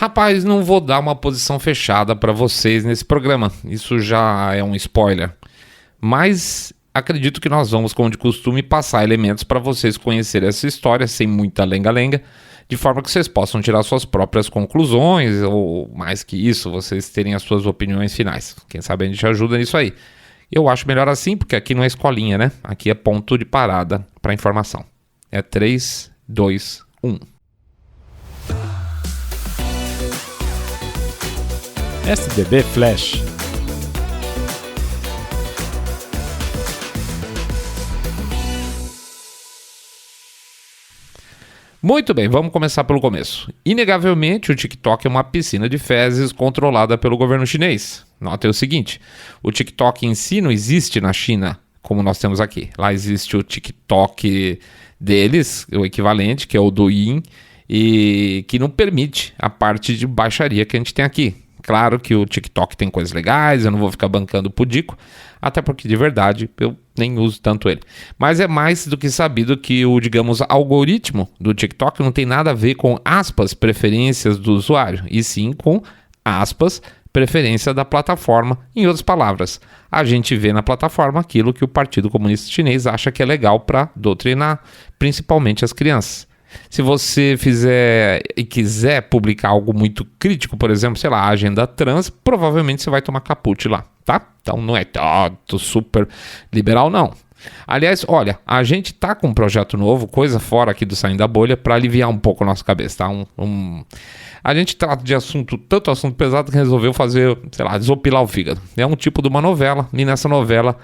Rapaz, não vou dar uma posição fechada para vocês nesse programa, isso já é um spoiler. Mas acredito que nós vamos, como de costume, passar elementos para vocês conhecerem essa história sem muita lenga-lenga, de forma que vocês possam tirar suas próprias conclusões, ou mais que isso, vocês terem as suas opiniões finais. Quem sabe a gente ajuda nisso aí. Eu acho melhor assim, porque aqui não é escolinha, né? Aqui é ponto de parada para informação. É 3, 2, 1. SDB Flash. Muito bem, vamos começar pelo começo. Inegavelmente, o TikTok é uma piscina de fezes controlada pelo governo chinês. Notem o seguinte, o TikTok em si não existe na China, como nós temos aqui. Lá existe o TikTok deles, o equivalente, que é o Douyin, e que não permite a parte de baixaria que a gente tem aqui. Claro que o TikTok tem coisas legais, eu não vou ficar bancando o pudico, até porque de verdade eu nem uso tanto ele. Mas é mais do que sabido que o, digamos, algoritmo do TikTok não tem nada a ver com, aspas, preferências do usuário, e sim com, aspas, preferência da plataforma. Em outras palavras, a gente vê na plataforma aquilo que o Partido Comunista Chinês acha que é legal para doutrinar, principalmente as crianças. Se você fizer e quiser publicar algo muito crítico, por exemplo, sei lá, a agenda trans, provavelmente você vai tomar caput lá, tá? Então não é tanto super liberal, não. Aliás, olha, a gente tá com um projeto novo, coisa fora aqui do Saindo da Bolha, para aliviar um pouco a nossa cabeça, tá? A gente trata de tanto assunto pesado que resolveu fazer, sei lá, desopilar o fígado. É um tipo de uma novela, e nessa novela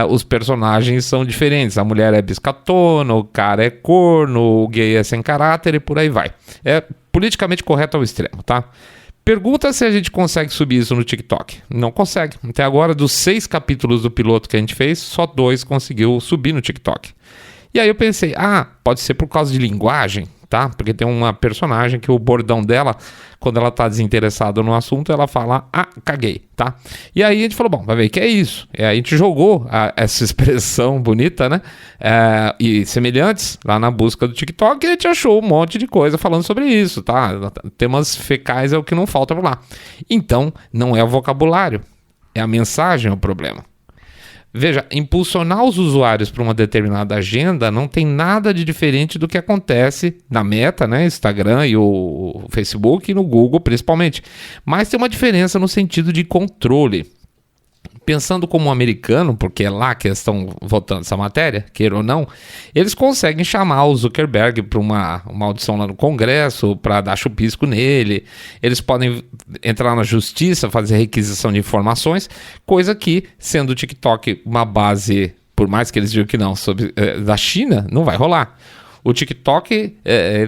os personagens são diferentes. A mulher é biscatona, o cara é corno, o gay é sem caráter e por aí vai. É politicamente correto ao extremo, tá? Pergunta se a gente consegue subir isso no TikTok. Não consegue. Até agora, dos 6 capítulos do piloto que a gente fez, só 2 conseguiu subir no TikTok. E aí eu pensei, pode ser por causa de linguagem, tá? Porque tem uma personagem que o bordão dela, quando ela tá desinteressada no assunto, ela fala, caguei, tá? E aí a gente falou, bom, vai ver que é isso. E aí a gente jogou essa expressão bonita, né? E semelhantes lá na busca do TikTok, e a gente achou um monte de coisa falando sobre isso, tá? Temas fecais é o que não falta por lá. Então, não é o vocabulário, é a mensagem o problema. Veja, impulsionar os usuários para uma determinada agenda não tem nada de diferente do que acontece na Meta, né, Instagram e o Facebook e no Google principalmente. Mas tem uma diferença no sentido de controle. Pensando como um americano, porque é lá que eles estão votando essa matéria, queira ou não, eles conseguem chamar o Zuckerberg para uma audição lá no Congresso, para dar chupisco nele, eles podem entrar na justiça, fazer requisição de informações, coisa que, sendo o TikTok uma base, por mais que eles digam que não, da China, não vai rolar. O TikTok,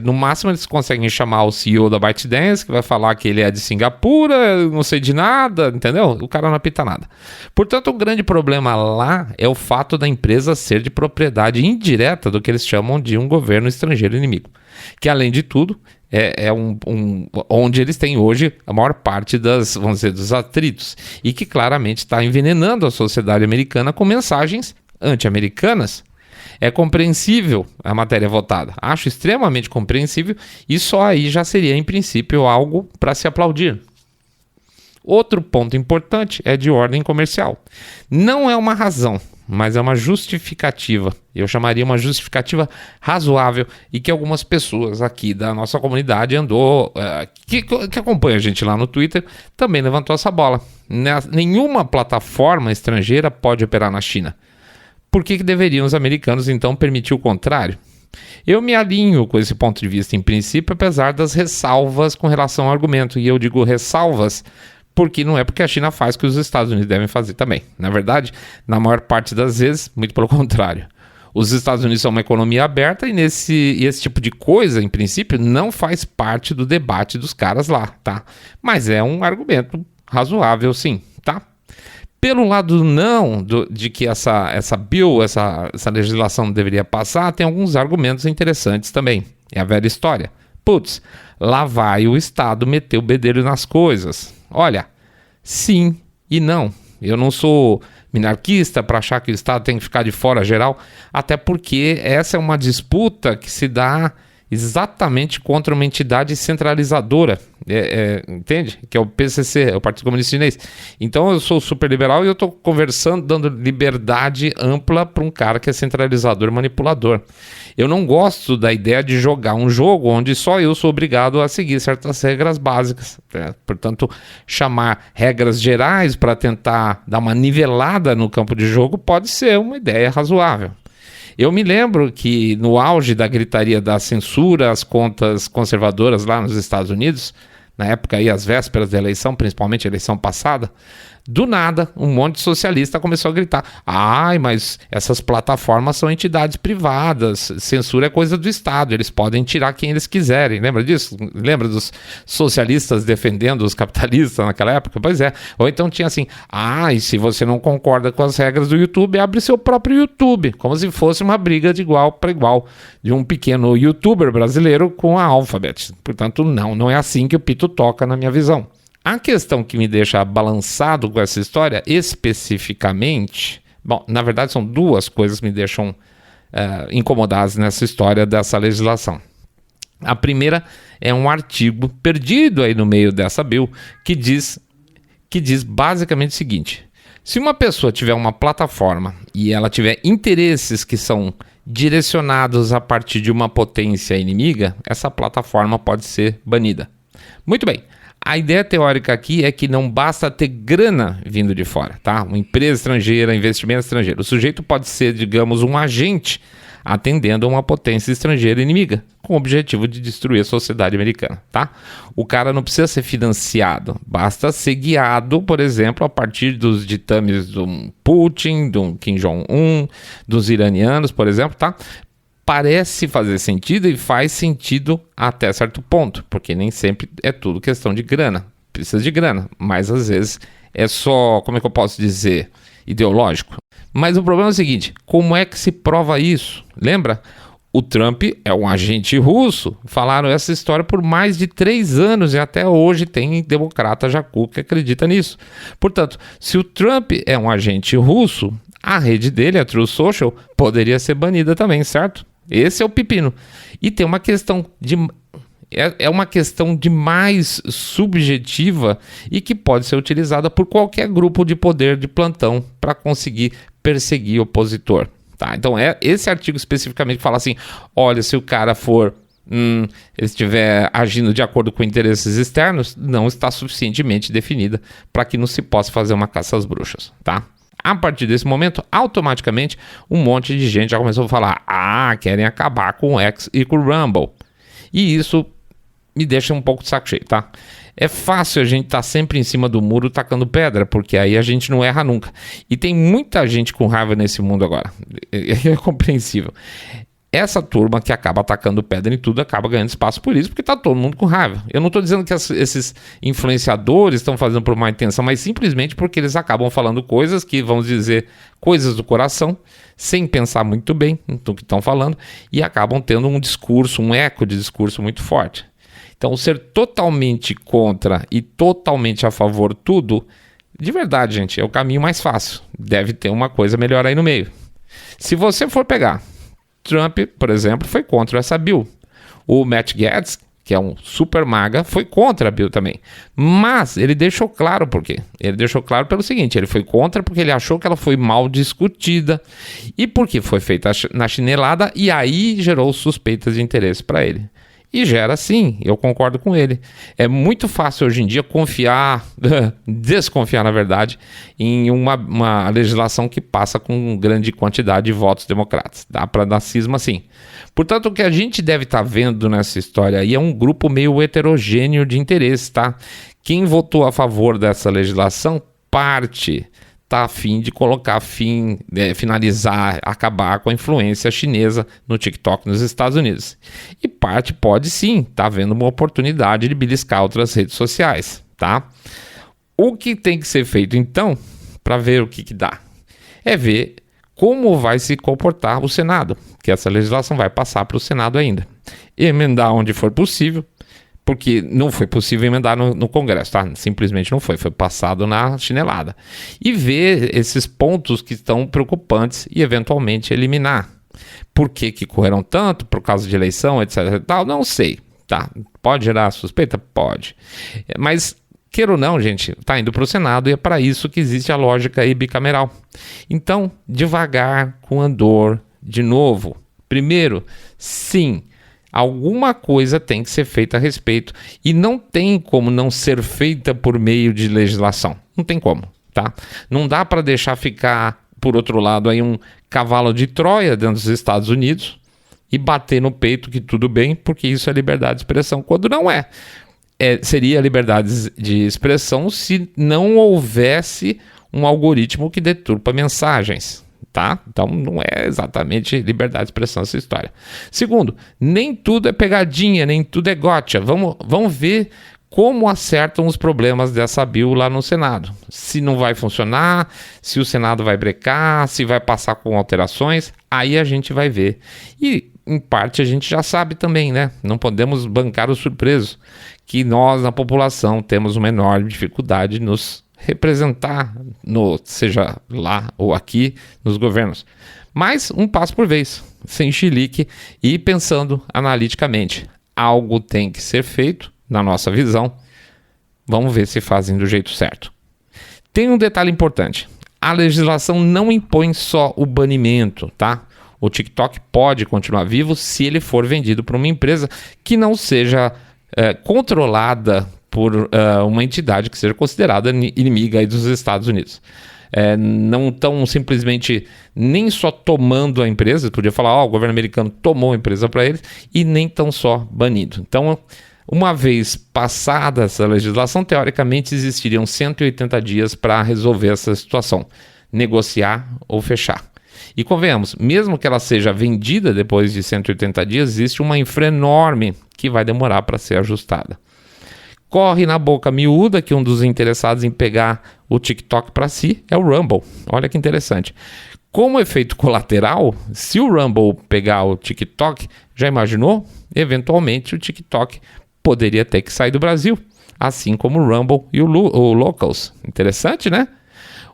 no máximo eles conseguem chamar o CEO da ByteDance, que vai falar que ele é de Singapura, não sei de nada, entendeu? O cara não apita nada. Portanto, o grande problema lá é o fato da empresa ser de propriedade indireta do que eles chamam de um governo estrangeiro inimigo. Que, além de tudo, onde eles têm hoje a maior parte dos atritos. E que claramente está envenenando a sociedade americana com mensagens anti-americanas. É compreensível a matéria votada. Acho extremamente compreensível e só aí já seria, em princípio, algo para se aplaudir. Outro ponto importante é de ordem comercial. Não é uma razão, mas é uma justificativa. Eu chamaria uma justificativa razoável e que algumas pessoas aqui da nossa comunidade que acompanha a gente lá no Twitter, também levantou essa bola. Nenhuma plataforma estrangeira pode operar na China. Por que deveriam os americanos, então, permitir o contrário? Eu me alinho com esse ponto de vista, em princípio, apesar das ressalvas com relação ao argumento. E eu digo ressalvas porque não é porque a China faz que os Estados Unidos devem fazer também. Na verdade, na maior parte das vezes, muito pelo contrário. Os Estados Unidos são uma economia aberta e esse tipo de coisa, em princípio, não faz parte do debate dos caras lá, tá? Mas é um argumento razoável, sim, tá? Pelo lado de que essa legislação não deveria passar, tem alguns argumentos interessantes também. É a velha história. Putz, lá vai o Estado meter o bedelho nas coisas. Olha, sim e não. Eu não sou minarquista para achar que o Estado tem que ficar de fora geral, até porque essa é uma disputa que se dá exatamente contra uma entidade centralizadora, entende? Que é o PCC, é o Partido Comunista Chinês. Então eu sou super liberal e eu estou conversando, dando liberdade ampla para um cara que é centralizador e manipulador. Eu não gosto da ideia de jogar um jogo onde só eu sou obrigado a seguir certas regras básicas. Portanto, chamar regras gerais para tentar dar uma nivelada no campo de jogo pode ser uma ideia razoável. Eu me lembro que no auge da gritaria da censura às contas conservadoras lá nos Estados Unidos, na época aí às vésperas da eleição, principalmente a eleição passada, do nada um monte de socialista começou a gritar: ai, mas essas plataformas são entidades privadas, censura é coisa do Estado, eles podem tirar quem eles quiserem. Lembra disso? Lembra dos socialistas defendendo os capitalistas naquela época? Pois é. Ou então tinha assim: e se você não concorda com as regras do YouTube, abre seu próprio YouTube, como se fosse uma briga de igual para igual de um pequeno youtuber brasileiro com a Alphabet. Portanto, não é assim que o pito toca na minha visão. A questão que me deixa balançado com essa história, especificamente... Bom, na verdade são duas coisas que me deixam incomodados nessa história dessa legislação. A primeira é um artigo perdido aí no meio dessa bill que diz basicamente o seguinte: se uma pessoa tiver uma plataforma e ela tiver interesses que são direcionados a partir de uma potência inimiga, essa plataforma pode ser banida. Muito bem. A ideia teórica aqui é que não basta ter grana vindo de fora, tá? Uma empresa estrangeira, investimento estrangeiro. O sujeito pode ser, digamos, um agente atendendo a uma potência estrangeira inimiga, com o objetivo de destruir a sociedade americana, tá? O cara não precisa ser financiado, basta ser guiado, por exemplo, a partir dos ditames do Putin, do Kim Jong-un, dos iranianos, por exemplo, tá? Parece fazer sentido e faz sentido até certo ponto, porque nem sempre é tudo questão de grana. Precisa de grana, mas às vezes é só, como é que eu posso dizer, ideológico. Mas o problema é o seguinte: como é que se prova isso? Lembra? O Trump é um agente russo. Falaram essa história por mais de 3 anos e até hoje tem democrata jacu que acredita nisso. Portanto, se o Trump é um agente russo, a rede dele, a Truth Social, poderia ser banida também, certo? Esse é o pepino. E tem uma questão de... É uma questão de mais subjetiva e que pode ser utilizada por qualquer grupo de poder de plantão para conseguir perseguir o opositor. Tá? Então, esse artigo especificamente fala assim: olha, se o cara for... ele estiver agindo de acordo com interesses externos, não está suficientemente definida para que não se possa fazer uma caça às bruxas, tá? A partir desse momento, automaticamente, um monte de gente já começou a falar: querem acabar com o X e com o Rumble. E isso me deixa um pouco de saco cheio, tá? É fácil a gente estar sempre em cima do muro tacando pedra, porque aí a gente não erra nunca. E tem muita gente com raiva nesse mundo agora. É compreensível. Essa turma que acaba atacando pedra em tudo acaba ganhando espaço por isso, porque está todo mundo com raiva. Eu não estou dizendo que esses influenciadores estão fazendo por má intenção, mas simplesmente porque eles acabam falando coisas que, vamos dizer, coisas do coração, sem pensar muito bem no que estão falando, e acabam tendo um discurso, um eco de discurso muito forte. Então, ser totalmente contra e totalmente a favor tudo, de verdade, gente, é o caminho mais fácil. Deve ter uma coisa melhor aí no meio. Se você for pegar... Trump, por exemplo, foi contra essa bill. O Matt Gaetz, que é um super maga, foi contra a bill também. Mas ele deixou claro por quê. Ele deixou claro pelo seguinte: ele foi contra porque ele achou que ela foi mal discutida e porque foi feita na chinelada, e aí gerou suspeitas de interesse para ele. E gera sim, eu concordo com ele. É muito fácil hoje em dia desconfiar na verdade, em uma legislação que passa com grande quantidade de votos democratas. Dá para dar cisma sim. Portanto, o que a gente deve estar vendo nessa história aí é um grupo meio heterogêneo de interesses, tá? Quem votou a favor dessa legislação, parte... está a fim de finalizar, acabar com a influência chinesa no TikTok nos Estados Unidos. E parte pode sim estar vendo uma oportunidade de beliscar outras redes sociais, tá? O que tem que ser feito então, para ver o que dá, é ver como vai se comportar o Senado, que essa legislação vai passar para o Senado ainda. Emendar onde for possível, porque não foi possível emendar no Congresso, tá? Simplesmente não foi passado na chinelada. E ver esses pontos que estão preocupantes e eventualmente eliminar, Por que correram tanto? Por causa de eleição, etc. e tal? Não sei. Tá? Pode gerar suspeita? Pode. Mas, queira ou não, gente, está indo para o Senado e é para isso que existe a lógica aí bicameral. Então, devagar, com andor, de novo. Primeiro, sim, alguma coisa tem que ser feita a respeito e não tem como não ser feita por meio de legislação. Não tem como, tá? Não dá para deixar ficar, por outro lado, aí um cavalo de Troia dentro dos Estados Unidos e bater no peito que tudo bem, porque isso é liberdade de expressão, quando não é. Seria liberdade de expressão se não houvesse um algoritmo que deturpa mensagens. Tá? Então não é exatamente liberdade de expressão essa história. Segundo, nem tudo é pegadinha, nem tudo é gotcha. Vamos ver como acertam os problemas dessa bill lá no Senado. Se não vai funcionar, se o Senado vai brecar, se vai passar com alterações, aí a gente vai ver. E em parte a gente já sabe também, né? Não podemos bancar o surpreso que nós na população temos uma enorme dificuldade de nos representar, seja lá ou aqui, nos governos. Mas um passo por vez, sem chilique e pensando analiticamente. Algo tem que ser feito, na nossa visão. Vamos ver se fazem do jeito certo. Tem um detalhe importante. A legislação não impõe só o banimento, tá? O TikTok pode continuar vivo se ele for vendido para uma empresa que não seja controlada por uma entidade que seja considerada inimiga aí dos Estados Unidos. Não estão simplesmente nem só tomando a empresa, podia falar, o governo americano tomou a empresa para eles, e nem tão só banido. Então, uma vez passada essa legislação, teoricamente existiriam 180 dias para resolver essa situação, negociar ou fechar. E convenhamos, mesmo que ela seja vendida depois de 180 dias, existe uma infra enorme que vai demorar para ser ajustada. Corre na boca miúda que um dos interessados em pegar o TikTok para si é o Rumble. Olha que interessante. Como efeito colateral, se o Rumble pegar o TikTok, já imaginou? Eventualmente o TikTok poderia ter que sair do Brasil, assim como o Rumble e o Locals. Interessante, né?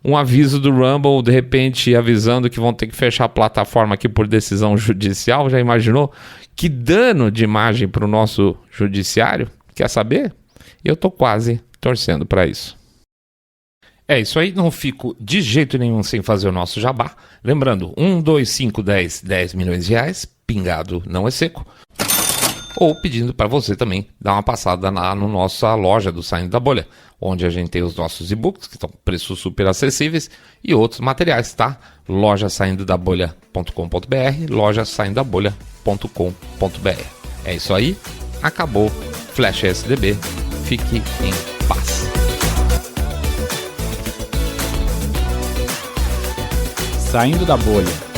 Um aviso do Rumble, de repente, avisando que vão ter que fechar a plataforma aqui por decisão judicial. Já imaginou? Que dano de imagem para o nosso judiciário? Quer saber? Eu tô quase torcendo para isso. É isso aí, não fico de jeito nenhum sem fazer o nosso jabá. Lembrando, 1, 2, 5, 10 milhões de reais, pingado não é seco. Ou pedindo para você também dar uma passada lá na nossa loja do Saindo da Bolha, onde a gente tem os nossos e-books, que estão preços super acessíveis, e outros materiais, tá? lojasaindodabolha.com.br, lojasaindodabolha.com.br. É isso aí, acabou. Flash SDB, fique em paz. Saindo da Bolha.